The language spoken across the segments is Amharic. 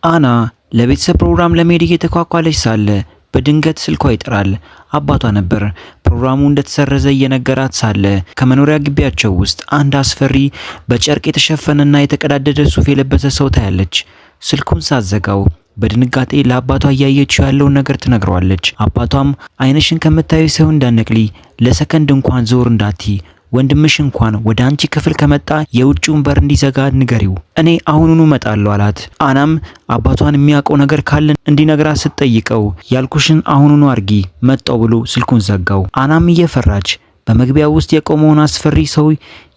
አና ለቤተሰብ ፕሮግራም ለመሄድ እየተኳኳለች ሳለ በድንገት ስልኳ ይጠራል። አባቷ ነበር። ፕሮግራሙ እንደተሰረዘ እየነገራት ሳለ ከመኖሪያ ግቢያቸው ውስጥ አንድ አስፈሪ በጨርቅ የተሸፈነና የተቀዳደደ ሱፍ የለበሰ ሰው ታያለች። ስልኩን ሳዘጋው በድንጋጤ ለአባቷ እያየችው ያለውን ነገር ትነግረዋለች። አባቷም ዓይንሽን ከምታዩ ሰው እንዳነቅሊ ለሰከንድ እንኳን ዞር እንዳቲ ወንድምሽ እንኳን ወደ አንቺ ክፍል ከመጣ የውጭውን በር እንዲዘጋ ንገሪው፣ እኔ አሁኑኑ እመጣለሁ አላት። አናም አባቷን የሚያውቀው ነገር ካለ እንዲነግራት ስትጠይቀው ያልኩሽን አሁኑኑ አርጊ መጣው ብሎ ስልኩን ዘጋው። አናም እየፈራች በመግቢያው ውስጥ የቆመውን አስፈሪ ሰው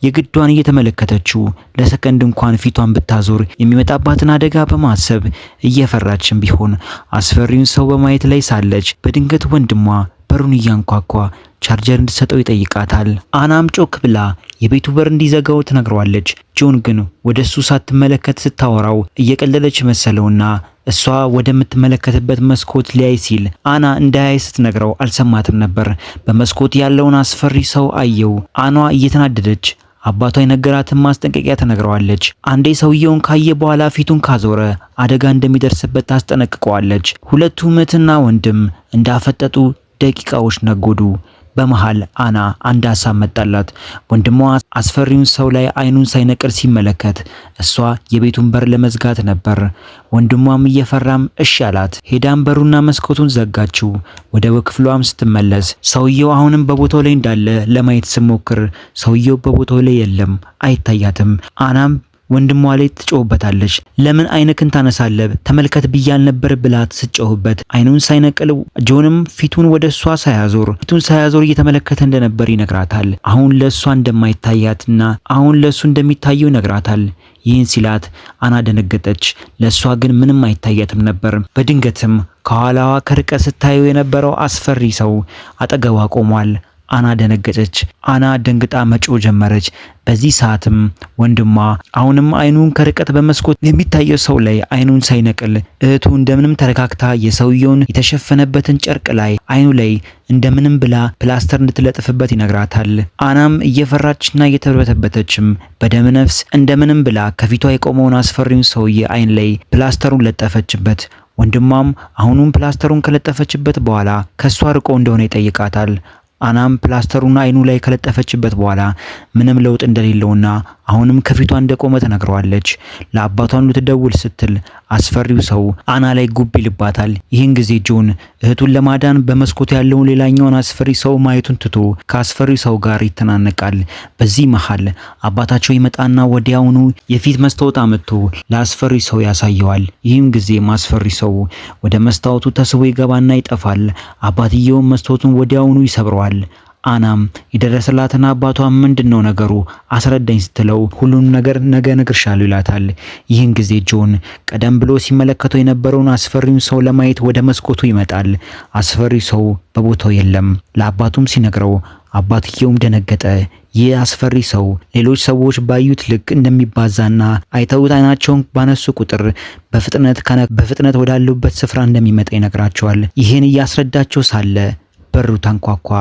የግዷን እየተመለከተችው ለሰከንድ እንኳን ፊቷን ብታዞር የሚመጣባትን አደጋ በማሰብ እየፈራችም ቢሆን አስፈሪውን ሰው በማየት ላይ ሳለች በድንገት ወንድሟ በሩን እያንኳኳ ቻርጀር እንድትሰጠው ይጠይቃታል። አናም ጮክ ብላ የቤቱ በር እንዲዘጋው ትነግረዋለች። ጆን ግን ወደሱ ሳትመለከት ስታወራው እየቀለለች መሰለውና እሷ ወደምትመለከትበት መስኮት ሊያይ ሲል አና እንዳያይ ስትነግረው አልሰማትም ነበር። በመስኮት ያለውን አስፈሪ ሰው አየው። አኗ እየተናደደች አባቷ የነገራትን ማስጠንቀቂያ ተነግረዋለች። አንዴ ሰውየውን ካየ በኋላ ፊቱን ካዞረ አደጋ እንደሚደርስበት ታስጠነቅቀዋለች። ሁለቱም እህትና ወንድም እንዳፈጠጡ ደቂቃዎች ነጎዱ። በመሃል አና አንድ ሀሳብ መጣላት። ወንድሟ አስፈሪውን ሰው ላይ አይኑን ሳይነቅል ሲመለከት እሷ የቤቱን በር ለመዝጋት ነበር። ወንድሟም እየፈራም እሺ አላት። ሄዳም በሩና መስኮቱን ዘጋችው። ወደ ክፍሏም ስትመለስ ሰውየው አሁንም በቦታው ላይ እንዳለ ለማየት ስሞክር ሰውየው በቦታው ላይ የለም፣ አይታያትም። አናም ወንድሟ ላይ ትጮህበታለች። ለምን አይንክን ታነሳለህ? ተመልከት ብያል ነበር ብላት ስጮህበት አይኑን ሳይነቅል ጆንም ፊቱን ወደሷ ሳያዞር እየተመለከተ እንደነበር ይነግራታል። አሁን ለሷ እንደማይታያትና አሁን ለሱ እንደሚታየው ይነግራታል። ይህን ሲላት አና ደነገጠች። ለሷ ግን ምንም አይታያትም ነበር። በድንገትም ከኋላዋ ከርቀት ስታየው የነበረው አስፈሪ ሰው አጠገቧ ቆሟል። አና ደነገጠች። አና ደንግጣ መጮህ ጀመረች። በዚህ ሰዓትም ወንድሟ አሁንም አይኑን ከርቀት በመስኮት የሚታየው ሰው ላይ አይኑን ሳይነቅል እህቱ እንደምንም ተረጋግታ የሰውየውን የተሸፈነበትን ጨርቅ ላይ አይኑ ላይ እንደምንም ብላ ፕላስተር እንድትለጥፍበት ይነግራታል። አናም እየፈራችና እየተበተበተችም በደም ነፍስ እንደምንም ብላ ከፊቷ የቆመውን አስፈሪውን ሰውዬ አይን ላይ ፕላስተሩን ለጠፈችበት። ወንድሟም አሁኑም ፕላስተሩን ከለጠፈችበት በኋላ ከሷ ርቆ እንደሆነ ይጠይቃታል። አናም ፕላስተሩን አይኑ ላይ ከለጠፈችበት በኋላ ምንም ለውጥ እንደሌለውና አሁንም ከፊቷ እንደቆመ ተነግረዋለች። ለአባቷን ልትደውል ስትል አስፈሪው ሰው አና ላይ ጉብ ይልባታል። ይህን ጊዜ ጆን እህቱን ለማዳን በመስኮት ያለውን ሌላኛውን አስፈሪ ሰው ማየቱን ትቶ ከአስፈሪው ሰው ጋር ይተናነቃል። በዚህ መሃል አባታቸው ይመጣና ወዲያውኑ የፊት መስታወት አመጥቶ ለአስፈሪ ሰው ያሳየዋል። ይህም ጊዜ አስፈሪ ሰው ወደ መስታወቱ ተስቦ ይገባና ይጠፋል። አባትየውም መስታወቱን ወዲያውኑ ይሰብረዋል። አናም የደረሰላትና አባቷ ምንድነው ነገሩ አስረዳኝ ስትለው ሁሉንም ነገር ነገ እነግርሻለሁ ይላታል። ይህን ጊዜ ጆን ቀደም ብሎ ሲመለከተው የነበረውን አስፈሪውን ሰው ለማየት ወደ መስኮቱ ይመጣል። አስፈሪው ሰው በቦታው የለም። ለአባቱም ሲነግረው አባትየውም ደነገጠ። ይህ አስፈሪ ሰው ሌሎች ሰዎች ባዩት ልክ እንደሚባዛና አይተውት አይናቸውን ባነሱ ቁጥር በፍጥነት ወዳሉበት ስፍራ እንደሚመጣ ይነግራቸዋል። ይህን እያስረዳቸው ሳለ በሩ ተንኳኳ።